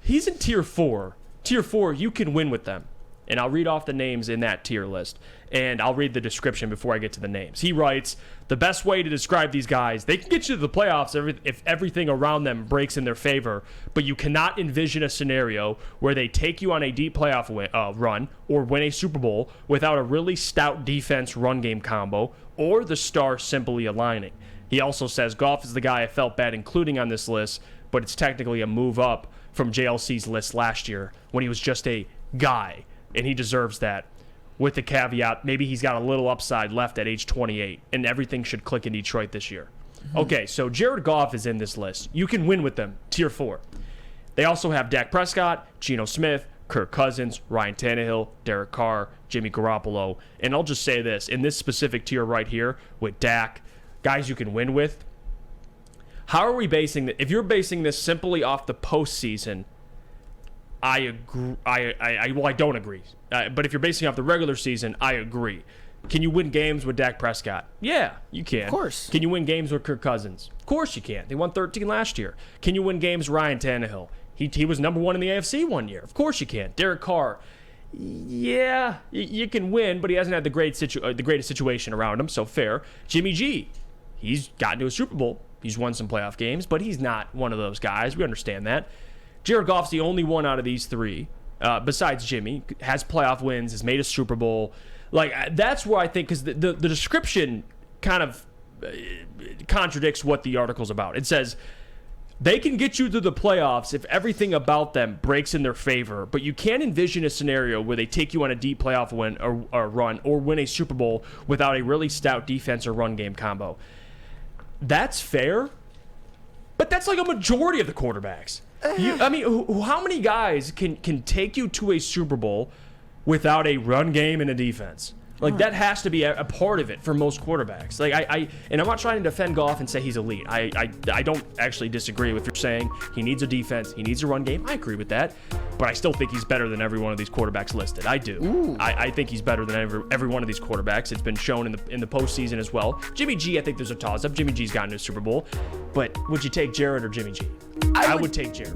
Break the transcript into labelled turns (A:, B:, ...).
A: He's in tier 4. Tier 4, you can win with them. And I'll read off the names in that tier list. And I'll read the description before I get to the names. He writes, the best way to describe these guys, they can get you to the playoffs if everything around them breaks in their favor, but you cannot envision a scenario where they take you on a deep playoff run or win a Super Bowl without a really stout defense run game combo or the stars simply aligning. He also says Goff is the guy I felt bad including on this list, but it's technically a move up from JLC's list last year when he was just a guy, and he deserves that. With the caveat, maybe he's got a little upside left at age 28, and everything should click in Detroit this year. Mm-hmm. Okay, so Jared Goff is in this list. You can win with them, tier 4. They also have Dak Prescott, Geno Smith, Kirk Cousins, Ryan Tannehill, Derek Carr, Jimmy Garoppolo. And I'll just say this, in this specific tier right here, with Dak, guys you can win with, how are we basing that? If you're basing this simply off the postseason, I agree. I don't agree. But if you're basing off the regular season, I agree. Can you win games with Dak Prescott? Yeah, you can.
B: Of course.
A: Can you win games with Kirk Cousins? Of course you can. They won 13 last year. Can you win games with Ryan Tannehill? He was number 1 in the AFC one year. Of course you can. Derek Carr. Yeah, you can win, but he hasn't had the greatest situation around him, so fair. Jimmy G. He's gotten to a Super Bowl. He's won some playoff games, but he's not one of those guys. We understand that. Jared Goff's the only one out of these three, besides Jimmy, has playoff wins, has made a Super Bowl. Like, that's where I think, because the description kind of contradicts what the article's about. It says, they can get you to the playoffs if everything about them breaks in their favor, but you can't envision a scenario where they take you on a deep playoff win or run or win a Super Bowl without a really stout defense or run game combo. That's fair, but that's like a majority of the quarterbacks. How many guys can take you to a Super Bowl without a run game and a defense? Like, that has to be a part of it for most quarterbacks. Like, and I'm not trying to defend Goff and say he's elite. I don't actually disagree with you saying he needs a defense, he needs a run game. I agree with that, but I still think he's better than every one of these quarterbacks listed. I do. I think he's better than every one of these quarterbacks. It's been shown in the postseason as well. Jimmy G, I think there's a toss-up. Jimmy G's gotten to a Super Bowl, but would you take Jared or Jimmy G? I would take Jared.